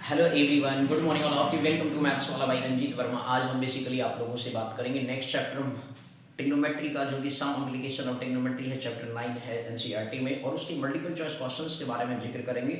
Hello everyone, good morning all of you. Welcome to maths वाला भाई रंजीत वर्मा। आज हम बेसिकली आप लोगों से बात करेंगे नेक्स्ट चैप्टर ट्रिग्नोमेट्री का, जो कि सम एप्लीकेशन ऑफ ट्रिग्नोमेट्री है, चैप्टर 9 है एनसीईआरटी में, और उसके मल्टीपल चॉइस क्वेश्चंस के बारे में जिक्र करेंगे,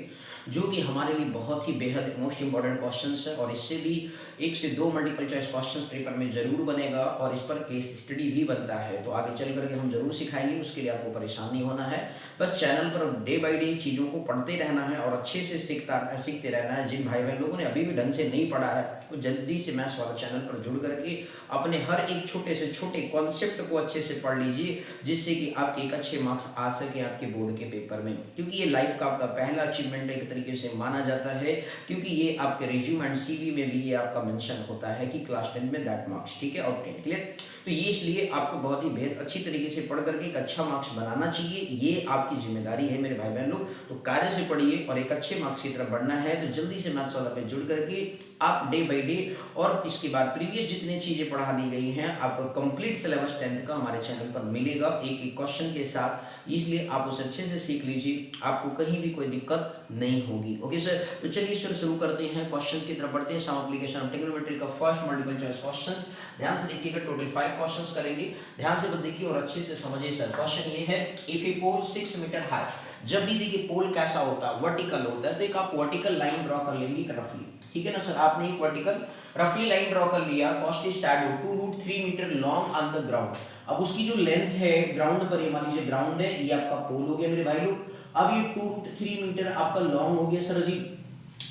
जो कि हमारे लिए बहुत ही बेहद मोस्ट इंपॉर्टेंट क्वेश्चंस है। और इससे भी 1 से 2 मल्टीपल चॉइस क्वेश्चंस पेपर में जरूर बनेगा और इस पर केस स्टडी भी बनता है, तो आगे चल करके हम जरूर सिखाएंगे। उसके लिए आपको परेशान नहीं होना है, बस channel per day by day चीज़ों को पढ़ते रहना है और अच्छे से सीखते रहना है। जिन भाई बहन लोगों ने अभी भी ढंग से नहीं पढ़ा है, वो जल्दी से मैथ्स वाला चैनल पर जुड़ करके अपने हर एक छोटे से छोटे कॉन्सेप्ट को अच्छे से पढ़ लीजिए, जिससे कि आपके एक अच्छे मार्क्स आ सके आपके बोर्ड के पेपर में। क्योंकि ये लाइफ का आपका पहला अचीवमेंट एक तरीके से माना जाता है, क्योंकि ये आपके रिज्यूम एंड सीवी में भी ये आपका मेंशन होता है कि क्लास 10 में दैट मार्क्स, ठीक है, और 10 क्लियर। तो ये इसलिए आपको बहुत ही बेहद अच्छी तरीके से पढ़ करके एक अच्छा मार्क्स बनाना चाहिए, ये आपकी जिम्मेदारी है मेरे भाई बहन लोग। तो कार्य से पढ़िए और एक अच्छे मार्क्स की तरफ बढ़ना है, तो जल्दी से मैथ्स वाला पे जुड़ करके आप डे बाई डे, और इसके बाद प्रीवियस जितनी चीजें पढ़ा दी गई हैं आपको कंप्लीट सिलेबस 10th का हमारे चैनल पर मिलेगा एक एक क्वेश्चन के साथ, इसलिए आप उसे अच्छे से सीख लीजिए, आपको कहीं भी कोई दिक्कत नहीं होगी। ओके सर, तो चलिए सर शुरू करते हैं, क्वेश्चंस की तरफ बढ़ते हैं। सम एप्लीकेशन ऑफ ट्रिग्नोमेट्री का फर्स्ट मल्टीपल चॉइस क्वेश्चंस, ध्यान से देखिएगा, टोटल 5 क्वेश्चंस करेंगे, ध्यान से देखिए और अच्छे से समझिए सर। क्वेश्चन ये है, if a pole 6 metre high, जब भी देखिए पोल कैसा होता है, वर्टिकल होता है, तो एक आप वर्टिकल लाइन ड्रॉ कर लेंगे रफली, ठीक है ना सर। आपने एक वर्टिकल रफली लाइन ड्रॉ कर लिया, cast its shadow 2√3 metre long on the ground. अब उसकी जो लेंथ है ग्राउंड पर, ये मान लीजिए ग्राउंड है, ये आपका पोल हो गया मेरे भाई लोग। अब ये 2√3 मीटर आपका लॉन्ग हो गया sir ji.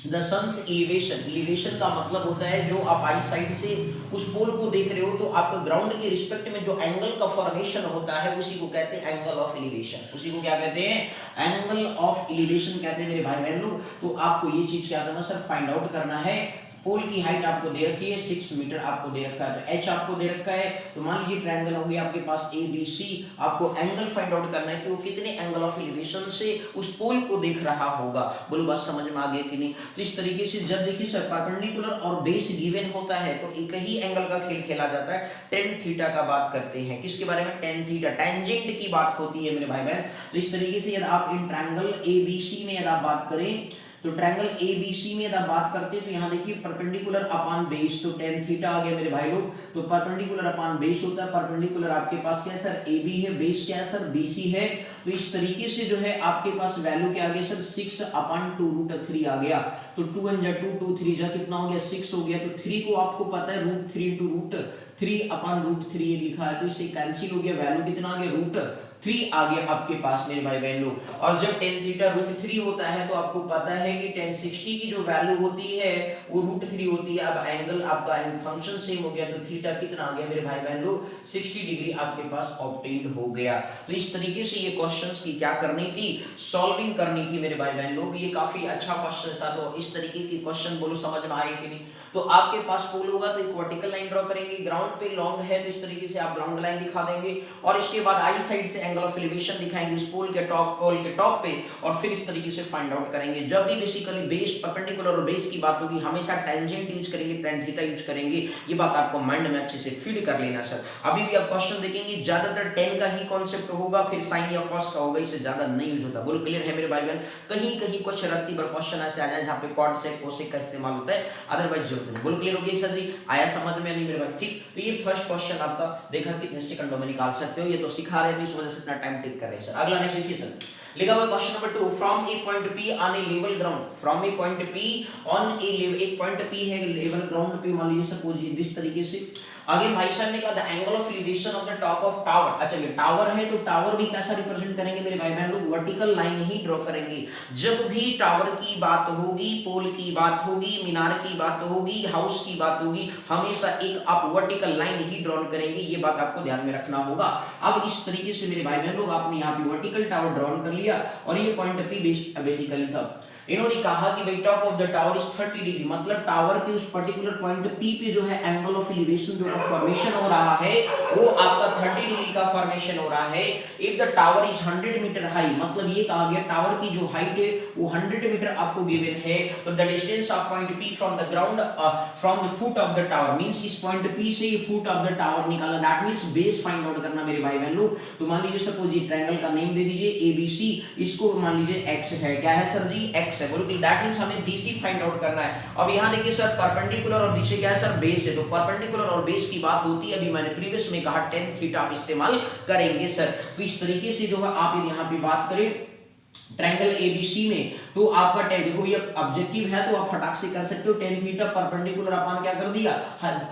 The sun's elevation, elevation का मतलब होता है जो आप आई साइड से उस पोल को देख रहे हो, तो आपका ग्राउंड के रिस्पेक्ट में जो एंगल का फॉर्मेशन होता है उसी को कहते हैं एंगल ऑफ एलिवेशन। उसी को क्या कहते हैं? एंगल ऑफ एलिवेशन कहते हैं मेरे भाई बहन लोग। तो आपको ये चीज क्या करना सर, फाइंड आउट करना है। पोल की हाइट आपको दे रखी है 6 मीटर आपको दे रखा है, तो एच आपको दे रखा है। तो मान लीजिए ट्रायंगल हो गया आपके पास ए बी सी, आपको एंगल फाइंड आउट करना है कि वो कितने एंगल ऑफ एलिवेशन से उस पोल को देख रहा होगा। बोलो बात समझ में आ गया कि नहीं? तो इस तरीके से जब देखिए सर परपेंडिकुलर और बेस गिवन होता है तो एक ही एंगल का खेल खेला जाता है। टेन थीटा का बात करते हैं, किसके बारे में? टेन थीटा, टेंजेंट की बात होती है मेरे भाई बहन। तो इस तरीके से यदि आप in triangle A B C में यदि आप बात करें, तो ट्रायंगल ए बी सी में यदि बात करते हैं तो यहाँ देखिए परपेंडिकुलर अपॉन बेस, तो टेन थीटा आ गया मेरे भाई लोग। तो परपेंडिकुलर अपॉन बेस होता है, परपेंडिकुलर आपके पास क्या है सर? ए बी है, बेस क्या है सर? बी सी है। तो इस तरीके से जो है आपके पास वैल्यू क्या आ गया सर? 6/2√3 आ गया। तो 2 1 2 2 3 जा कितना हो गया? 6 हो गया। तो 3 को आपको पता है √3 × √3/√3 ये लिखा है, तो इससे कैंसिल हो गया, वैल्यू कितना आ गया? √3 आ गया आपके पास मेरे भाई बहन लोग। और जब टेन थीटा √3 होता है तो आपको पता है कि टेन 60 की जो वैल्यू होती है वो √3 होती है। अब एंगल आपका फंक्शन सेम हो गया, तो थीटा कितना आ गया मेरे भाई बहन लोग? 60 डिग्री आपके पास ऑब्टेन्ड हो गया। तो इस तरीके से ये क्वेश्चंस की क्या करनी थी? सॉल्विंग करनी थी मेरे भाई बहन लोग। ये काफी अच्छा क्वेश्चन था, तो इस तरीके के क्वेश्चन बोलो समझ में आए कि नहीं? तो आपके पास पोल होगा तो एक वर्टिकल लाइन ड्रॉ करेंगे, ग्राउंड पे लॉन्ग है तो इस तरीके से आप ग्राउंड लाइन दिखा देंगे, और इसके बाद आई साइड से एंगल ऑफ एलिवेशन दिखाएंगे उस पोल के टॉप पे, और फिर इस तरीके से फाइंड आउट करेंगे। जब भी बेसिकली बेस परपेंडिकुलर और बेस की बात होगी हमेशा टेंजेंट यूज करेंगे, टेन थीटा यूज करेंगे। ये बात आपको माइंड में अच्छे से फीड कर लेना सर। अभी भी आप क्वेश्चन देखेंगे ज्यादातर टेन का ही कॉन्सेप्ट होगा, फिर साइन या कॉस का होगा, इससे ज्यादा नहीं यूज होता। बोलो क्लियर है मेरे भाई बहन? कहीं कहीं कुछ रत्ती भर क्वेश्चन ऐसे आ जाए जहाँ पे कॉट सेक कोसेक का इस्तेमाल होता है, अदरवाइज जरूरत नहीं। बोलो क्लियर हो गया सर जी? आया समझ में? नहीं मेरे भाई? ठीक। तो ये फर्स्ट क्वेश्चन आपका देखा कितने सेकंडों में निकाल सकते हो, ये तो सिखा रहे थे इस वजह से इतना टाइम टेक कर रहे हैं सर। अगला नेक्स्ट देखिए सर, लिखा हुआ question number 2, from A point P on A level ground, from A point P on A level, एक पॉइंट पी है लेवल ग्राउंड पे, मान लीजिए सपोज इस तरीके से। आगे भाई साहब ने कहा the angle of elevation of the top of tower. अच्छा ये टावर है तो टावर भी कैसा रिप्रेजेंट करेंगे मेरे भाई बहन लोग? वर्टिकल लाइन ही ड्रॉ करेंगे। जब भी टावर की बात होगी, पोल की बात होगी, मीनार की बात होगी, हाउस की बात होगी, हमेशा एक आप वर्टिकल लाइन ही ड्रॉ करेंगे, ये बात आपको ध्यान में रखना होगा। अब इस तरीके से मेरे भाई बहन लोग आपने यहाँ पे वर्टिकल टावर ड्रॉ कर लिया, और ये पॉइंट पी बेसिकली था। इन्होंने कहा कि भाई top of the tower is 30 degree, मतलब टावर के उस पर्टिकुलर पॉइंट पी पे जो है एंगल ऑफ एलिवेशन जो फॉर्मेशन हो रहा है वो आपका 30 डिग्री का फॉर्मेशन हो रहा है। If the tower is 100 metre high, मतलब ये कहा गया टावर की जो हाइट है वो 100 मीटर आपको गिवन है, तो the distance of point P from the ground from the foot of the tower, means इस पॉइंट पी से फुट ऑफ द टावर निकाला, that means base find out करना मेरे भाई बहन लोग। तो मान लीजिए सपोज ये ट्रायंगल का नेम दे दीजिए ABC, इसको मान लीजिए x है, क्या है सर जी? x x है, बोलो कि दैट मींस हमें BC फाइंड आउट करना है। अब यहाँ देखिए सर परपेंडिकुलर और नीचे क्या है सर बेस है, तो परपेंडिकुलर और बेस की बात होती है, अभी मैंने प्रीवियस में कहा tan थीटा आप इस्तेमाल करेंगे सर। तो इस तरीके से जो है आप यदि यहाँ पे बात करें ट्रायंगल एबीसी में, तो आपका देखो ये ऑब्जेक्टिव है तो आप फटाक से कर सकते हो tan थीटा परपेंडिकुलर अपन क्या कर दिया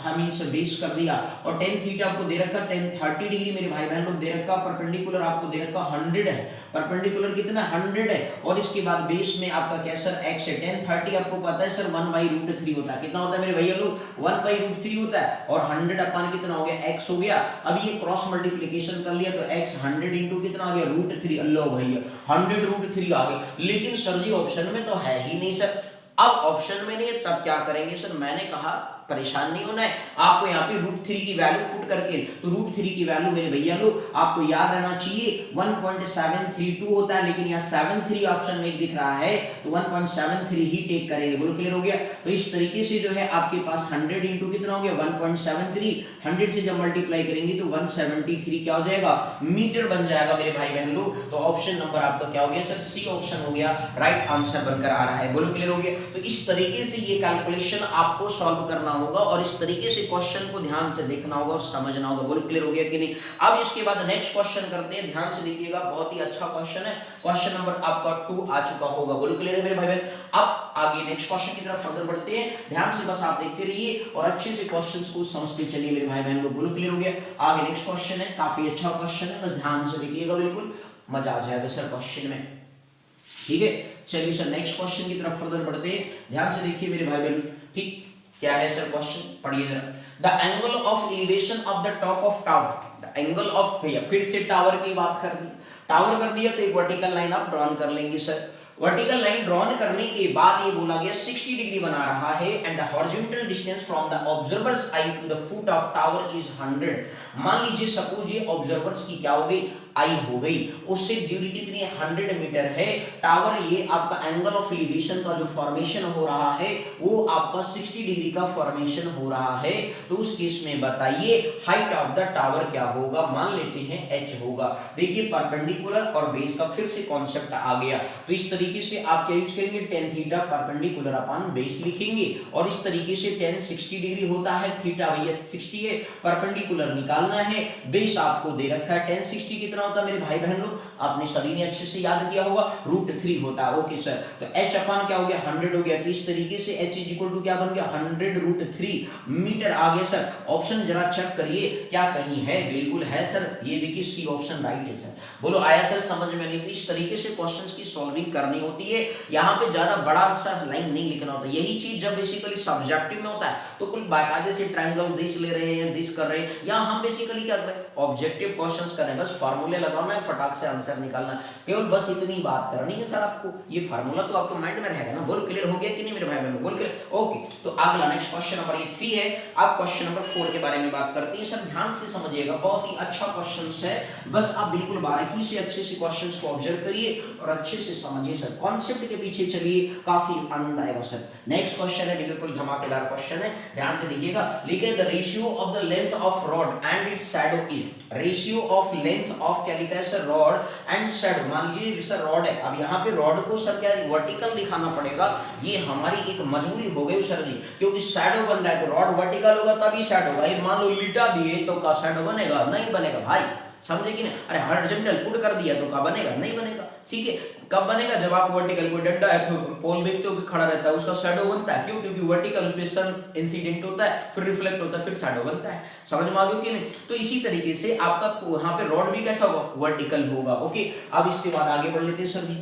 हम इस बेस कर दिया, और tan थीटा आपको दे रखा tan 30 डिग्री मेरे भाई बहन लोग दे रखा, परपेंडिकुलर आपको दे रखा 100 है, परपेंडिकुलर कितना 100 है, और इसके बाद बेस में आपका क्या सर x है। tan 30 आपको पता है सर 1/√3 होता है, कितना होता है मेरे भैया लोग 1/√3 होता है, और 100 अपन कितना हो गया x हो गया। अब ये क्रॉस मल्टीप्लिकेशन कर लिया तो x 100 इंटू कितना आ गया √3, अल्लाह भैया 100√3 आ गई, लेकिन सर जी ऑप्शन में तो है ही नहीं सर। अब ऑप्शन में नहीं है तब क्या करेंगे सर, मैंने कहा परेशान नहीं होना है आपको, यहाँ पे √3 की वैल्यू पुट करके, तो √3 की वैल्यू मेरे भैया लोग आपको याद रहना चाहिए 1.732 होता है, लेकिन यहाँ 73 ऑप्शन में दिख रहा है तो 1.73 ही टेक करेंगे, बोलो क्लियर हो गया। तो इस तरीके से जो है आपके पास 100 इंटू कितना हो गया 1.73, 100 से जब मल्टीप्लाई करेंगे तो 173 क्या हो जाएगा मीटर बन जाएगा मेरे भाई बहन लोग। तो ऑप्शन नंबर आपका क्या हो गया सर सी ऑप्शन हो गया, राइट आंसर बनकर आ रहा है, बोलो क्लियर हो गया। तो इस तरीके से ये कैलकुलेशन आपको सॉल्व करना होगा और इस तरीके से क्वेश्चन को ध्यान से देखना होगा और समझना होगा, बोलो क्लियर हो गया कि नहीं। अब इसके बाद नेक्स्ट क्वेश्चन करते हैं, ध्यान से देखिएगा, बहुत ही अच्छा क्वेश्चन है, क्वेश्चन नंबर आपका 2 आ चुका होगा, बोलो क्लियर है मेरे भाई बहन। अब आगे नेक्स्ट क्वेश्चन की तरफ फर्दर बढ़ते हैं, ध्यान से बस आप देखते रहिए और अच्छे से क्वेश्चंस को समझते चलिए मेरे भाई बहन लोग, बोलो क्लियर हो गया। आगे नेक्स्ट क्वेश्चन है, काफी अच्छा क्वेश्चन है, बस ध्यान से देखिएगा, बिल्कुल मजा आ जाएगा सर क्वेश्चन में, ठीक है। चलिए सर नेक्स्ट क्वेश्चन की तरफ फर्दर बढ़ते हैं, ध्यान से देखिए मेरे भाई बहन, ठीक क्या है सर क्वेश्चन पढ़िए जरा। The angle of elevation of the top of tower, the angle of, भैया फिर से टावर की बात कर दी, टावर कर दिया तो एक वर्टिकल लाइन आप ड्रॉन कर लेंगे सर। वर्टिकल लाइन ड्रॉन करने के बाद ये बोला गया 60 डिग्री बना रहा है and the horizontal distance from the observer's eye to the foot of tower is 100। मान लीजिए सपोज ये ऑब्जर्वर्स की क्या हो गई आई हो गई, उससे दूरी कितनी 100 मीटर है, टावर ये आपका एंगल ऑफ एलिवेशन का जो फॉर्मेशन हो रहा है वो आपका 60 डिग्री का फॉर्मेशन हो रहा है, तो उस केस में बताइए हाइट ऑफ द टावर क्या होगा, मान लेते हैं h होगा। देखिए परपेंडिकुलर और बेस का फिर से कॉन्सेप्ट आ गया, तो इस तरीके से आप क्या यूज करेंगे tan theta perpendicular upon base लिखेंगे, और इस तरीके से tan 60 डिग्री होता है, थीटा भैया 60 है, परपेंडिकुलर निकालना है, बेस आपको दे रखा है tan 60 कितना होता है मेरे भाई बहन लोग, आपने सभी ने अच्छे से याद किया होगा √3 होता है, ओके सर। तो h अपन क्या हो गया 100 हो गया, तो इस तरीके से h इज इक्वल टू क्या बन गया 100√3 मीटर आ गया सर। ऑप्शन जरा चेक करिए क्या कहीं है, बिल्कुल है सर, ये देखिए सी ऑप्शन राइट है सर, बोलो आया सर समझ में नहीं। तो इस तरीके से क्वेश्चंस की सॉल्विंग करनी होती है, यहाँ पे ज्यादा बड़ा सा लाइन नहीं लिखना होता, यही चीज जब बेसिकली सब्जेक्टिव में होता है तो कुल बाकायदे से ट्रायंगल दिस ले रहे हैं दिस कर रहे हैं, यहाँ हम बेसिकली क्या कर रहे हैं ऑब्जेक्टिव क्वेश्चंस कर रहे हैं, बस फार्मूले लगाना है फटाक से आंसर निकालना, केवल बस इतनी बात करनी है सर आपको, ये फार्मूला तो आपको माइंड में रहेगा ना, बोल क्लियर हो गया कि नहीं मेरे भाई बहनों, बोल क्लियर, ओके। तो अगला नेक्स्ट क्वेश्चन नंबर ये 3 है, अब क्वेश्चन नंबर 4 के बारे में बात करते हैं सर, ध्यान से समझिएगा, बहुत ही अच्छा क्वेश्चन है, बस आप बिल्कुल बारीकी से अच्छे से क्वेश्चंस को ऑब्जर्व करिए और अच्छे से समझिए सर, कॉन्सेप्ट के पीछे चलिए, काफी आनंद आएगा सर। नेक्स्ट क्वेश्चन है बिल्कुल धमाकेदार क्वेश्चन है, ध्यान से देखिएगा, लिखे the ratio of the length of rod and it's shadow is, ratio of length of क्या लिखा है सर रॉड एंड शैडो, मान लीजिए सर रॉड है, अब यहाँ पे रॉड को सर क्या वर्टिकल दिखाना पड़ेगा, ये हमारी एक मजबूरी हो गई सर जी, क्योंकि शैडो बन रहा है तो रॉड वर्टिकल होगा तभी शैडो होगा, ये मान लो लिटा दिए तो का शैडो बनेगा, नहीं बनेगा भाई, समझे कि नहीं, अरे हॉरिजॉन्टल पुट कर दिया तो का बनेगा, नहीं बनेगा, ठीक है। कब बनेगा जब आप वर्टिकल, कोई डंडा है तो पोल देखते हो कि खड़ा रहता है उसका शैडो बनता है, क्यों, क्योंकि वर्टिकल उसमें सन इंसिडेंट होता है फिर रिफ्लेक्ट होता है फिर शैडो बनता है, समझ में आ गया कि नहीं। तो इसी तरीके से आपका वहां पे रॉड भी कैसा होगा वर्टिकल होगा, ओके। अब इसके बाद आगे बढ़ लेते हैं सर जी,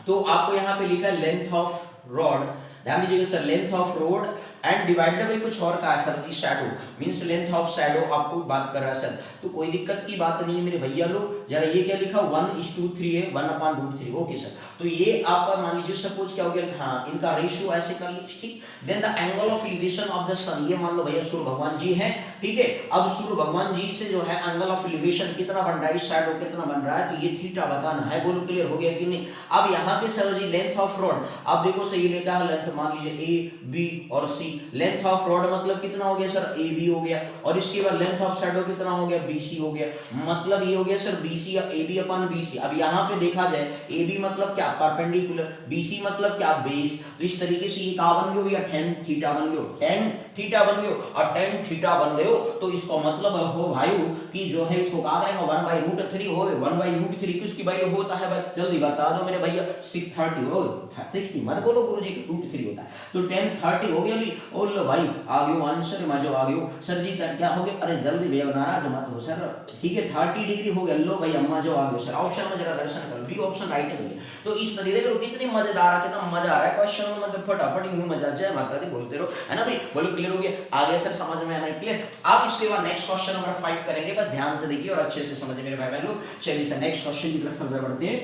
तो आपको यहाँ पे लिखा है लेंथ ऑफ रॉड, ध्यान दीजिएगा sir, length of road and divided by कुछ और का है sir ji shadow, means length of shadow आपको बात कर रहा है सर, तो कोई दिक्कत की बात नहीं है मेरे भैया लोग, जरा ये क्या लिखा 1:3 है 1/√3, ओके सर। तो ये आपका मान लीजिए सपोज क्या हो गया, हाँ इनका रेशियो ऐसे कर लीजिए, ठीक। Then the angle of elevation of the sun, ये मान लो भैया सूर्य भगवान जी हैं, ठीक है। अब सूर्य भगवान जी से जो है एंगल ऑफ एलिवेशन कितना बन रहा है, शैडो कितना बन रहा है, तो ये थीटा बताना है, बोलो क्लियर हो गया कि नहीं। अब यहाँ पे sir ji length of rod, अब देखो सही लिखा है लेंथ, मान लीजिए ए बी और सी, लेंथ ऑफ रॉड मतलब कितना हो गया सर ए बी हो गया, और इसके बाद लेंथ ऑफ शैडो कितना हो गया BC हो गया, मतलब ये हो गया सर BC BC या AB अपन BC। अब यहाँ पे देखा जाए AB मतलब क्या, परपेंडिकुलर, BC मतलब क्या, बेस। तो इस तरीके से ये क्या बन गयो भैया, tan थीटा बन गयो, tan थीटा बन गयो। और tan थीटा बन गयो तो इसको मतलब हो भाई कि जो है इसको क्या करेंगे 1/√3 हो, 1/√3 किसकी वैल्यू होता है भाई, जल्दी बता दो मेरे भैया, 630 हो, 60 मत बोलो गुरुजी, √3 होता है। तो tan 30 हो गया, ओ लो भाई आ गयो आंसर, मजा आ गयो सर जी क्या हो गया, अरे जल्दी भैया नाराज मत हो सर, ठीक है 30 डिग्री हो गया, लो भाई अम्मा जो आ गयो सर, ऑप्शन में जरा दर्शन कर, बी ऑप्शन राइट है भैया। तो इस तरीके से कितनी मजेदार है, कितना मजा आ रहा है क्वेश्चन में, मतलब फटाफट यूं मजा जय माता दी बोलते रहो, है ना भाई, बोलो क्लियर हो गया, आगे सर समझ में आना क्लियर। आप इसके बाद नेक्स्ट क्वेश्चन नंबर 5 करेंगे, बस ध्यान से देखिए और अच्छे से समझिए मेरे भाई बहनों। चलिए सर नेक्स्ट क्वेश्चन की तरफ फर्दर बढ़ते हैं।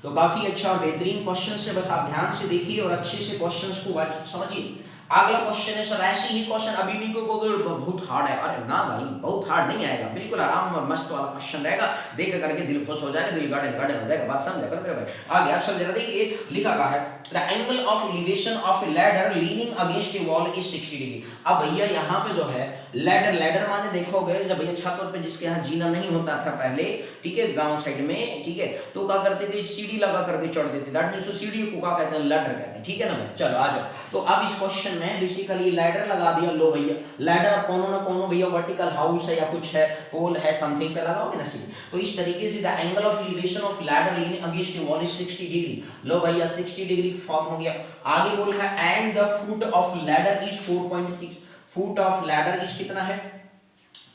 तो काफी अच्छा और बेहतरीन क्वेश्चन है, बस आप ध्यान से देखिए और अच्छे से क्वेश्चंस को समझिए। अगला क्वेश्चन है सर, ऐसे ही क्वेश्चन अभी नहीं को बहुत हार्ड है, अरे ना भाई बहुत हार्ड नहीं आएगा, बिल्कुल आराम और मस्त वाला क्वेश्चन रहेगा, देख करके दिल खुश हो जाएगा, दिल गार्डन गार्डन हो जाएगा, बात समझ जाएगा मेरे भाई। आगे आप सब जरा देखिए, लिखा हुआ है the angle of elevation of A ladder leaning against a wall is 60 degree. अब भैया यहाँ पे जो है लैडर माने देखोगे जब भैया छत पे जिसके यहाँ जीना नहीं होता था पहले, ठीक है गांव साइड में, ठीक है तो क्या करते थे, सीढ़ी लगा करके चढ़ देते, दैट मींस सीढ़ी को क्या कहते हैं, लैडर कहते हैं, ठीक है ना। चलो आ जाओ, तो अब इस क्वेश्चन में बेसिकली लैडर लगा दिया, लो भैया लैडर कोनो ना कोनो भैया वर्टिकल हाउस है या कुछ है, पोल है, समथिंग पे लगाओगे ना सीढ़ी। तो इस तरीके से the angle of elevation of ladder leaning against a wall is 60 degree, लो भैया 60 डिग्री फॉर्म हो गया। आगे बोल है and the foot of ladder is 4.6, foot of ladder is कितना है,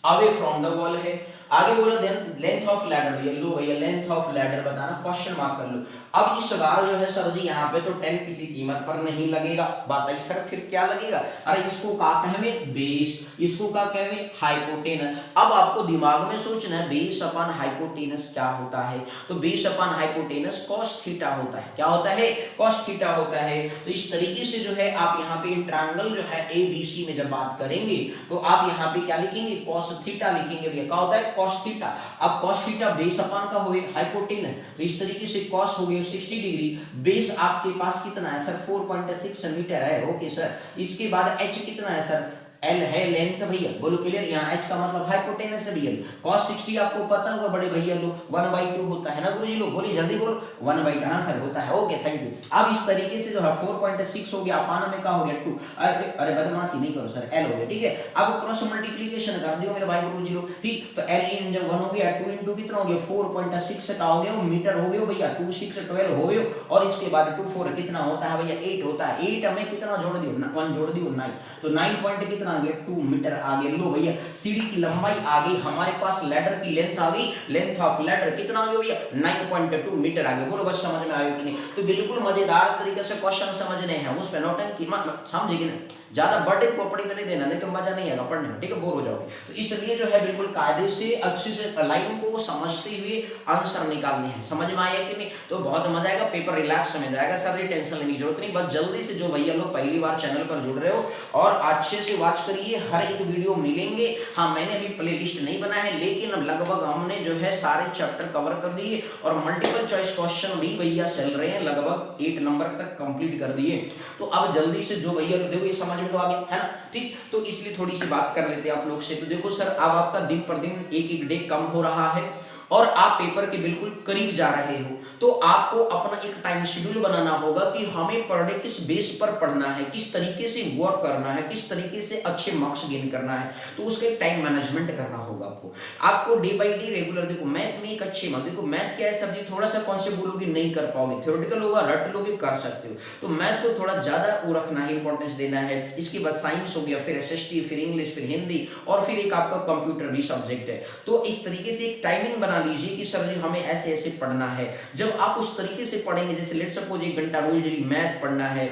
अवे फ्रॉम द वॉल है। आगे बोलो देन लेंथ ऑफ लैडर, भैया लो भैया लेंथ ऑफ लैडर बताना, क्वेश्चन मार्क कर लो। अब इस बार जो है सर जी यहाँ पे तो 10 किसी कीमत पर नहीं लगेगा, बात आई सर फिर क्या लगेगा, अरे इसको क्या कहेंगे बेस, इसको क्या कहेंगे हाइपोटेनस। अब आपको दिमाग में सोचना है बेस अपॉन हाइपोटेनस क्या होता है, तो base upon hypotenuse cos theta होता है, क्या होता है cos थीटा होता है। तो इस तरीके से जो है आप यहाँ पे ट्रायंगल जो है ABC में जब बात करेंगे तो आप यहाँ पे क्या लिखेंगे cos थीटा लिखेंगे, भैया क्या होता है cos थीटा। अब cos थीटा बेस अपॉन का हो गया हाइपोटेनस, तो इस तरीके से cos हो गया 60 डिग्री, बेस आपके पास कितना है सर 4.6 मीटर है, ओके सर। इसके बाद h कितना है सर, L है लेंथ भैया, बोलो क्लियर, यहाँ h का मतलब हाइपोटेनस है भैया। cos 60 आपको पता होगा बड़े भैया लो 1/2 होता है ना गुरुजी लोग, बोलिए जल्दी बोलो 1/2, हाँ सर होता है, ओके थैंक यू। अब इस तरीके से जो है 4.6 हो गया, अपान में क्या हो गया 2, अरे बदमाशी नहीं करो सर, L हो गया, ठीक है। अब क्रॉस मल्टीप्लिकेशन कर दियो मेरे भाई गुरुजी लोग, ठीक, तो L इन जब 1 हो गया 2 * कितना हो गया 4.6 का हो गया मीटर हो गया भैया, 2 6 12 हो गया, और इसके बाद 2 4 कितना होता है भैया 8 होता है, 8 में कितना जोड़ दियो 1 जोड़ दियो 9, तो 9 पॉइंट कितना आ गया 2 मीटर आ गया। लो भैया सीढ़ी की लंबाई आ गई हमारे पास, लैडर की लेंथ आ गई, लेंथ ऑफ लैडर कितना आ गया भैया 9.2 मीटर आ गया। बोलो बस समझ में आया कि नहीं। तो बिल्कुल मजेदार तरीके से क्वेश्चन समझने हैं, उस पे नौटंकी मत समझेगी ना, ज्यादा बर्डन कॉपी में नहीं देना, नहीं तो मजा नहीं आएगा पढ़ने में, ठीक है बोर हो जाओगे। तो इसलिए जो है बिल्कुल कायदे से अच्छे से लाइन को समझते हुए आंसर निकालने हैं, समझ में आया कि नहीं। तो बहुत मजा आएगा, पेपर रिलैक्स में जाएगा सर, ये टेंशन लेने की जरूरत नहीं। बस जल्दी से जो भैया लोग पहली बार चैनल पर जुड़ रहे हो और अच्छे से वॉच करिए, हर एक वीडियो मिलेंगे। हाँ मैंने अभी प्लेलिस्ट नहीं बना है, लेकिन अब लगभग हमने जो है सारे चैप्टर कवर कर दिए और मल्टीपल चॉइस क्वेश्चन भी भैया चल रहे हैं, लगभग 8 नंबर तक कंप्लीट कर दिए। तो अब जल्दी से जो भैया देखो ये समझ में तो आ गया है ना, ठीक। तो इसलिए थोड़ी सी बात कर लेते हैं आप लोग से। तो देखो सर अब आपका दिन पर दिन एक डे कम हो रहा है और आप पेपर के बिल्कुल करीब जा रहे हो, तो आपको अपना एक टाइम शेड्यूल बनाना होगा कि हमें पर डे किस बेस पर पढ़ना है, किस तरीके से वर्क करना है, किस तरीके से अच्छे मार्क्स गेन करना है। तो उसका एक टाइम मैनेजमेंट करना होगा आपको डे बाय डे रेगुलर। देखो मैथ में एक अच्छी बात, देखो मैथ क्या है सब्जी, थोड़ा सा कॉन्सेप्ट बोलोगे नहीं कर पाओगे, थ्योरेटिकल होगा रट लोगे कर सकते हो, तो मैथ को थोड़ा ज्यादा वो रखना है, इंपॉर्टेंस देना है। इसके बाद साइंस हो गया, फिर SST, फिर इंग्लिश, फिर हिंदी, और फिर एक आपका कंप्यूटर भी सब्जेक्ट है। तो इस तरीके से एक टाइमिंग बना लीजिए कि सर जी हमें ऐसे ऐसे पढ़ना है। जब आप उस तरीके से पढ़ेंगे, जैसे लेट सपोज 1 घंटा रोज डेली मैथ पढ़ना है,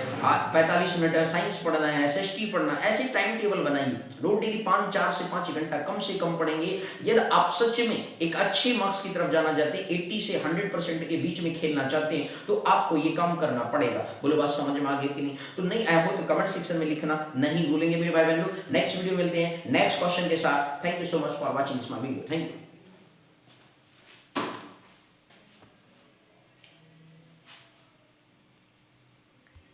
45 मिनट साइंस पढ़ना है, SST पढ़ना है, ऐसे टाइम टेबल बनाइए। रोज डेली 4 से 5 घंटा कम से कम पढ़ेंगे। यदि आप सच में एक अच्छे मार्क्स की तरफ जाना चाहते हैं, 80 से 100% के बीच में खेलना चाहते हैं, तो आपको ये काम करना पड़ेगा। बोलो बात समझ में आ गई कि नहीं। तो नहीं आया हो तो कमेंट सेक्शन में लिखना नहीं भूलेंगे मेरे भाई बहन लोग। नेक्स्ट वीडियो मिलते हैं नेक्स्ट क्वेश्चन के साथ। Thank you so much for watching this my video. Thank you.